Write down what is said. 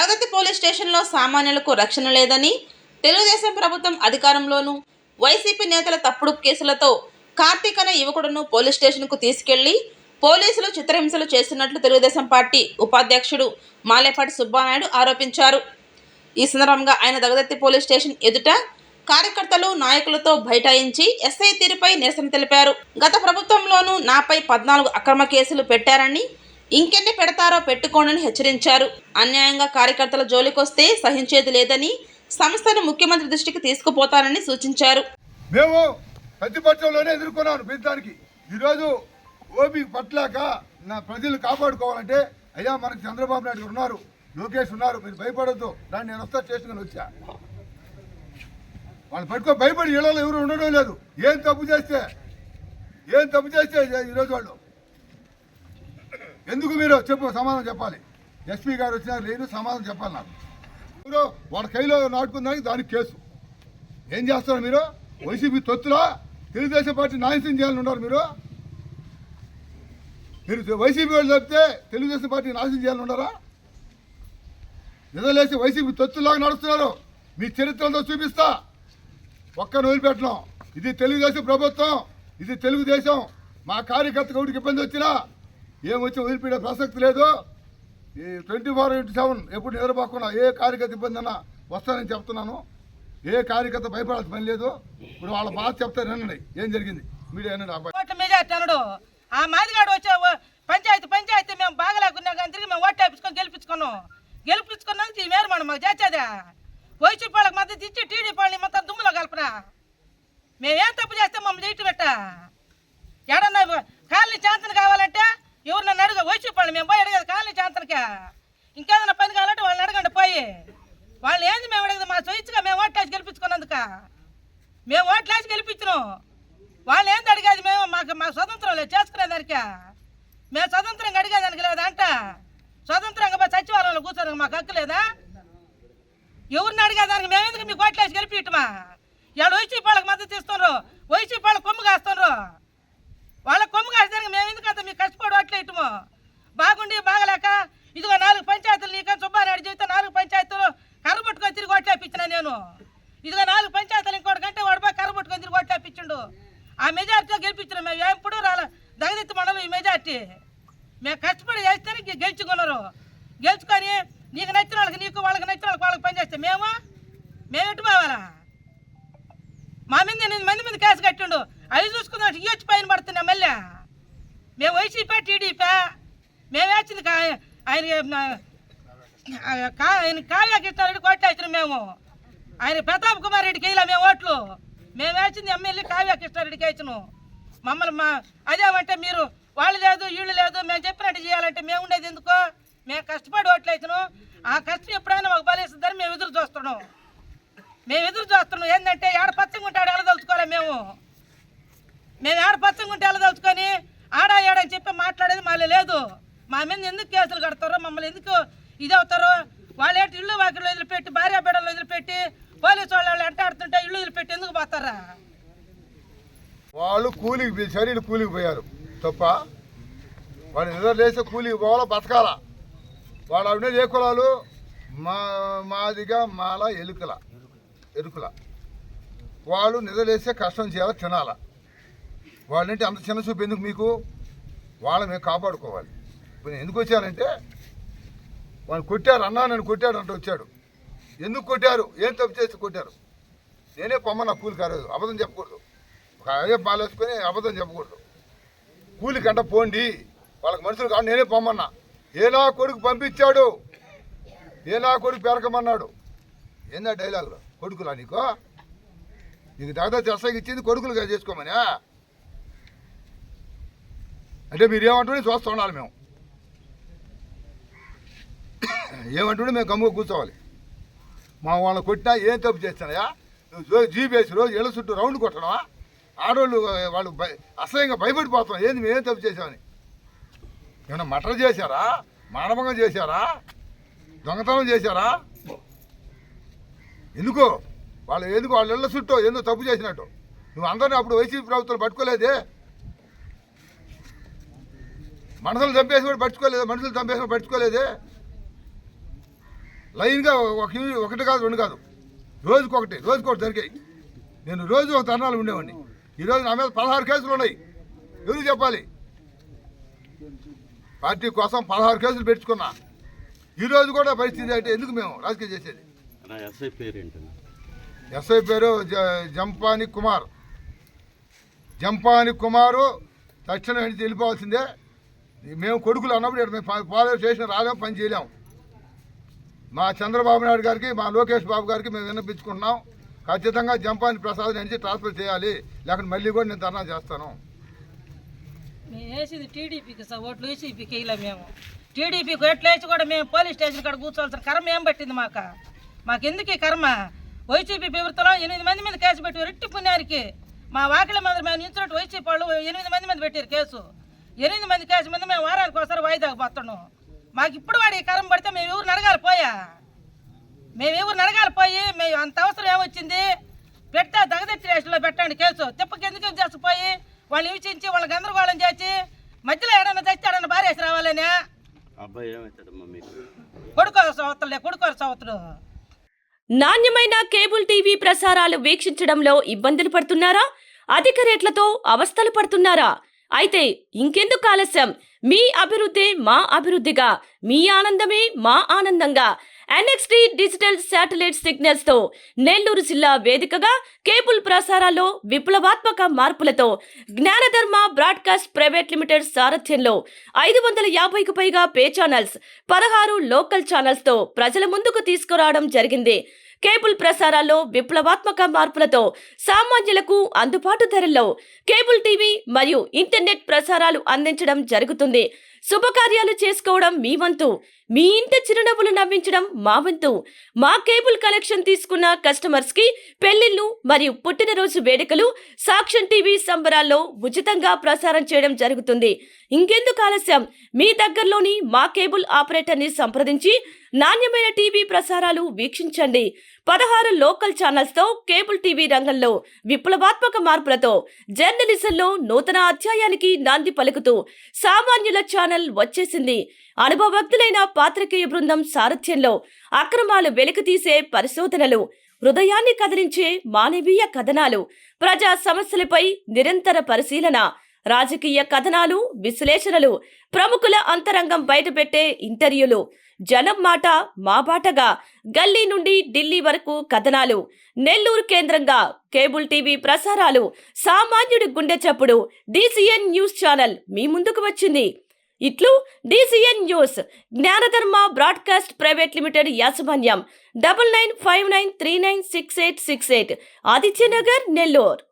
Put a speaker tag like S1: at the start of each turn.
S1: Dagadarthi police స్టేషన్లో సామాన్యులకు రక్షణ లేదని, తెలుగుదేశం ప్రభుత్వం అధికారంలోనూ వైసీపీ నేతల తప్పుడు కేసులతో కార్తీక్ అనే యువకుడును పోలీస్ స్టేషన్కు తీసుకెళ్లి పోలీసులు చిత్రహింసలు చేస్తున్నట్లు తెలుగుదేశం పార్టీ ఉపాధ్యక్షుడు మాలేపాటి సుబ్బానాయుడు ఆరోపించారు. ఈ సందర్భంగా ఆయన దగదత్తి పోలీస్ స్టేషన్ ఎదుట కార్యకర్తలు, నాయకులతో బైఠాయించి ఎస్ఐ తీరుపై నిరసన తెలిపారు. గత ప్రభుత్వంలోనూ నాపై 14 అక్రమ కేసులు పెట్టారని, ఇంకెన్ని పెడతారో పెట్టుకోండి హెచ్చరించారు. అన్యాయంగా కార్యకర్తల జోలికొస్తే సహించేది లేదని, సంస్థను ముఖ్యమంత్రి దృష్టికి తీసుకుపోతానని సూచించారు.
S2: మేము ప్రతిపక్షంలోనే ఎదుర్కొన్నాను పెంచడానికి. ఈరోజు ఓపిక పట్టలేక నా ప్రజలు కాపాడుకోవాలంటే అయ్యా మనకు చంద్రబాబు నాయుడు గారు ఉన్నారు, లోకేష్ ఉన్నారు, మీరు భయపడద్దు, దాన్ని నేను వస్తా చేసుకుని వచ్చా. వాళ్ళు పట్టుకో భయపడి ఇళ్లలో ఎవరు ఉండడం లేదు. ఏం తప్పు చేస్తే ఈరోజు వాళ్ళు ఎందుకు మీరు చెప్పు సమాధానం చెప్పాలి. ఎస్పీ గారు వచ్చినారు లేదు, సమాధానం చెప్పాలి. నాకు ఎవరో వాళ్ళ కైలో నాటుకుందానికి దానికి కేసు. ఏం చేస్తారు మీరు? వైసీపీ తొత్తులా తెలుగుదేశం పార్టీ నాయకత్వం చేయాలని ఉన్నారు. మీరు వైసీపీ వాళ్ళు చెప్తే తెలుగుదేశం పార్టీ నాశనం చేయాలని ఉన్నారా? నిజలేసి వైసీపీ తొత్తులాగా నడుస్తున్నారు. మీ చరిత్రలో చూపిస్తా, ఒక్కను వదిలిపెట్టడం. ఇది తెలుగుదేశం ప్రభుత్వం, ఇది తెలుగుదేశం. మా కార్యకర్తకు ఒకటికి ఇబ్బంది వచ్చినా ఏమొచ్చి వదిలిపెట్టే ప్రసక్తి లేదు. ఈ 24/7 ఎప్పుడు నిద్రపోకుండా ఏ కార్యకర్త ఇబ్బంది అన్నా వస్తానని చెప్తున్నాను. ఏ కార్యకర్త భయపడాల్సిన పని లేదు. ఇప్పుడు వాళ్ళ బాధ చెప్తారు, వినండి ఏం జరిగింది. మీడియా
S3: అన్నాడు ఆ మాదిగాడు వచ్చే పంచాయతీ మేము బాగలేకున్నా కానీ తిరిగి మేము ఓటు గెలిపించుకున్నాం ఈ మేరు మనం మాకు చేసేదా. వైసీపీ వాళ్ళకి మద్దతు ఇచ్చి టీడీపీ వాళ్ళని మొత్తం దుమ్ములో కలపరా. మేమేం తప్పు చేస్తే మమ్మల్ని చేయటం పెట్ట. ఎడన్నా కాలనీ చాంతన కావాలంటే ఎవరు నన్ను అడుగు, వైసీపీ వాళ్ళు మేము పోయి అడిగేది కాలనీ చాంతనకే. ఇంకేదైనా పని కావాలంటే వాళ్ళని అడగండి పోయి. వాళ్ళు ఏంది మేము అడిగేది, మా స్వేచ్ఛగా మేము ఓట్లేసి గెలిపించుకున్నందుక మేము ఓట్లేసి గెలిపించినాం. వాళ్ళు ఏంది అడిగేది, మేము మాకు స్వతంత్రం లేదు చేసుకునేదానికే. మేము స్వతంత్రంగా అడిగేదానికి లేదా అంట. స్వతంత్రంగా పోయి సచివాలయంలో కూర్చోడానికి మాకు హక్కు లేదా? ఎవరిని అడిగేదానికి మేము ఎందుకు మీకు ఓట్లేసి గెలిపించటమా? ఇవాళ వైసీపీ వాళ్ళకి మద్దతు ఇస్తున్నారు, వైసీపీ వాళ్ళకి కొమ్ము కాస్తున్నారు. వాళ్ళకి కొమ్ము కాసేదానికి మేము ఎందుకంత మీకు కష్టపడి ఓట్లేయటము. బాగుండి బాగలేక ఇదిగో 4 పంచాయతీలు నీకు సుబ్బానాయుడు చెబితే 4 పంచాయతీలు కర్ర పట్టుకొని తిరిగి ఓట్లేపించిన నేను. ఇదిగో 4 పంచాయతీలు ఇంకోటి కంటే వాడు పోయి కర్ర పట్టుకొని తిరిగి ఓట్లేపించిండు. ఆ మెజార్టీలో గెలిపించిన మేము ఎప్పుడు దగదత్తి మండలం ఈ మెజార్టీ మేము కష్టపడి చేస్తేనే గెలుచుకున్నారు. గెలుచుకొని నీకు నచ్చిన వాళ్ళకి నీకు, వాళ్ళకి నచ్చిన వాళ్ళకి పనిచేస్తే మేము ఎట్టు పోవాలా? మా మీద 8 మంది మీద కేసు కట్టిండు. అవి చూసుకుందాం ఇచ్చి పైన పడుతున్నాం. మళ్ళీ మేము వైసీపీ టీడీపీ మేము వేసింది ఆయన కావ్య కృష్ణారెడ్డికి ఓట్లు వేసినాం. మేము ఆయన ప్రతాప్ కుమార్ రెడ్డికి వేయలే మేము ఓట్లు. మేము వేసింది ఎమ్మెల్యే కావ్య కృష్ణారెడ్డికి వేసినాం. మమ్మల్ని అదేమంటే మీరు వాళ్ళు లేదు వీళ్ళు లేదు మేము చెప్పినట్టు చేయాలంటే మేము ఉండేది ఎందుకో? మేము కష్టపడి ఓట్లు వేసినాం. ఆ కష్టం ఎప్పుడైనా మాకు బలిస్తుందని మేము ఎదురు చూస్తున్నాం. ఏంటంటే ఏడ పచ్చంగా ఉంటే ఆడ ఎలదలుచుకోలే. మేము ఏడ పచ్చంగా ఉంటే ఎలదలుచుకొని ఏడని చెప్పి మాట్లాడేది మళ్ళీ లేదు. మా మీద ఎందుకు కేసులు కడతారో, మమ్మల్ని ఎందుకు ఇది అవుతారో? వాళ్ళు ఏంటి ఇల్లు వాకిళ్ళు వదిలిపెట్టి, భార్య బిడ్డలు వదిలిపెట్టి, పోలీసు వాళ్ళు ఎంటాడుతుంటే ఇల్లు వదిలిపెట్టి ఎందుకు పోతారా?
S2: వాళ్ళు కూలికి శరీరం కూలికి పోయారు తప్ప వాళ్ళు నిద్ర లేసే కూలికి పోవాలా, బతకాలా. వాళ్ళు అవినే ఏ కులాలు? మాదిగా మాల ఎరుకుల. వాళ్ళు నిద్రలేసే కష్టం చేయాలా, తినాలా. వాళ్ళంటే అంత చిన్న చూపు ఎందుకు మీకు? వాళ్ళని మేము కాపాడుకోవాలి. ఇప్పుడు నేను ఎందుకు వచ్చానంటే వాళ్ళు కొట్టారు, అన్నా నన్ను కొట్టాడు అంటే వచ్చాడు. ఎందుకు కొట్టారు? ఏం తప్పు చేసి కొట్టారు? నేనే పొమ్మన్నా కూలి కాలేదు. అబద్ధం చెప్పకూడదు. ఒక అదే పాలేసుకొని అబద్ధం చెప్పకూడదు. కూలి కంట పోండి, వాళ్ళకి మనుషులు కాదు, నేనే పొమ్మన్నా. ఏనా కొడుకు పంపించాడు, ఏనా కొడుకు పెరకమన్నాడు. ఏందా డైలాగులో? కొడుకులా నీకు దగదత్తి ఎస్ఐకి ఇచ్చింది కొడుకులుగా చేసుకోమని అంటే మీరు ఏమంటుండే చూస్తూ ఉండాలి. మేము ఏమంటుండే మేము గమ్ముగా కూర్చోవాలి. మా వాళ్ళని కొట్టినా ఏం తప్పు చేస్తానయా? నువ్వు జీపేసి రోజు ఇళ్ళ చుట్టూ రౌండ్ కొట్టడమా? ఆడవాళ్ళు వాళ్ళు అసహ్యంగా భయపడిపోతాం. ఏంది మేమేం తప్పు చేసామని? ఏమన్నా మటర్ చేశారా? మానభంగం చేశారా? దొంగతనం చేశారా? ఎందుకు వాళ్ళ ఇళ్ళ చుట్టూ ఎందుకు తప్పు చేసినట్టు? నువ్వు అందరినీ అప్పుడు వైసీపీ ప్రభుత్వం పట్టుకోలేదే. మనుషులు చంపేసి కూడా పట్టుకోలేదే. లైన్గా ఒకటి కాదు 2 కాదు, రోజుకొకటి జరిగాయి. నేను రోజు ఒక ధర్నాలు ఉండేవాడిని. ఈరోజు నా మీద 16 కేసులు ఉన్నాయి. ఎవరు చెప్పాలి? పార్టీ కోసం 16 కేసులు పెట్టుకున్నా. ఈరోజు కూడా పరిస్థితి అంటే ఎందుకు మేము రాజకీయం చేసేది? ఎస్ఐ పేరు జంపాని కుమారు. తక్షణం ఇంటికి వెళ్ళిపోవాల్సిందే. మేము కొడుకులు అన్నప్పుడు ఇక్కడ మేము పోలీస్ స్టేషన్ రాలేము, పని చేయలేము. మా చంద్రబాబు నాయుడు గారికి, మా లోకేష్ బాబు గారికి మేము విన్నపించుకుంటున్నాం. ఖచ్చితంగా జంపాని ప్రసాద్ నుంచి ట్రాన్స్ఫర్ చేయాలి, లేకపోతే మళ్ళీ కూడా నేను ధర్నా చేస్తాను.
S3: మేము వేసింది టీడీపీకి సార్, ఓట్లు వైసీపీకి వేయలే. మేము టీడీపీకి ఓట్లు వేసి కూడా మేము పోలీస్ స్టేషన్ కాడ కూర్చోవాల్సిన కర్మ ఏం పట్టింది మాకెందుకు ఈ కర్మ? వైసీపీ ప్రభుత్వంలో 8 మంది మీద కేసు పెట్టి రెట్టి పుణ్యానికి మా వాకిల మీద మేము నించున్నట్టు వైసీపీ వాళ్ళు 8 మంది మీద పెట్టారు కేసు. 8 మంది కేసు మీద మేము వారానికి ఒకసారి వాయిదాకు పోతున్నాం. మాకు ఇప్పుడు వాడు ఈ కర్మ పడితే మేము ఎవరు నడగాలి పోయి మేము అంత అవసరం ఏమొచ్చింది? పెట్టా దగదెత్తి స్టేషన్లో పెట్టండి కేసు. తిప్పకెందుకు చేసిపోయి వాళ్ళని విచించి వాళ్ళ గందరగోళం చేసి మధ్యలో ఏడన్నా తెచ్చి ఏడన్నా బారేసి రావాలనే కొడుకోరు సంవత్సరం.
S4: నాణ్యమైన కేబుల్ టీవీ ప్రసారాలు వీక్షించడంలో ఇబ్బందులు పడుతున్నారా? అధిక రేట్లతో అవస్థలు పడుతున్నారా? అయితే ఇంకెందుకు ఆలస్యం? మీ అభివృద్ధి మా అభివృద్ధిగా, మీ ఆనందమే మా ఆనందంగా NXT డిజిటల్ శాటిలైట్ సిగ్నల్స్ తో నెల్లూరు జిల్లా వేదికగా కేబుల్ ప్రసారాల్లో విప్లవాత్మక మార్పులతో జ్ఞానధర్మ బ్రాడ్కాస్ట్ ప్రైవేట్ లిమిటెడ్ సారథ్యంలో 550కు పైగా పే ఛానల్స్, 16 లోకల్ ఛానల్స్ తో ప్రజల ముందుకు తీసుకురావడం జరిగింది. కేబుల్ ప్రసారాల్లో విప్లవాత్మక మార్పులతో సామాన్యులకు అందుబాటు ధరల్లో కేబుల్ టీవీ మరియు ఇంటర్నెట్ ప్రసారాలు అందించడం జరుగుతుంది. శుభకార్యాలు చేసుకోవడం మీ వంతు, మీ ఇంటి చిరునవ్వులు నవ్వించడం మా వంతు. మా కేబుల్ కనెక్షన్ తీసుకున్న కస్టమర్స్ కి పెళ్లిళ్లు మరియు పుట్టినరోజు వేడుకలు సాక్ష్యం టీవీ సంబరాల్లో ఉచితంగా ప్రసారం చేయడం జరుగుతుంది. ఇంకెందుకు ఆలస్యం? మీ దగ్గరలోని మా కేబుల్ ఆపరేటర్ ని సంప్రదించి నాణ్యమైన టీవీ ప్రసారాలు వీక్షించండి. 16 లోకల్ ఛానల్స్ తో కేబుల్ టీవీ రంగంలో విప్లవాత్మక మార్పులతో జర్నలిజంలో నూతన అధ్యాయానికి నాంది పలుకుతూ సామాన్యుల ఛానల్ వచ్చేసింది. అనుభవజ్ఞులైన పాత్రికేయ బృందం సారథ్యంలో అక్రమాలు వెలికితీసే పరిశోధనలు, హృదయాన్ని కదిలించే మానవీయ కథనాలు, ప్రజా సమస్యలపై నిరంతర పరిశీలన, రాజకీయ కథనాలు, విశ్లేషణలు, ప్రముఖుల అంతరంగం బయటపెట్టే ఇంటర్వ్యూలు, జనం మాట మా బాటగా గల్లీ నుండి ఢిల్లీ వరకు కథనాలు, నెల్లూరు కేంద్రంగా కేబుల్ టీవీ ప్రసారాలు, సామాన్యుడి గుండె చప్పుడు DCN న్యూస్ ఛానల్ మీ ముందుకు వచ్చింది. ఇట్లు DCN news, జ్ఞానధర్మ broadcast private limited యాజమాన్యం, 9959396868, ఆదిత్యనగర్, నెల్లూరు.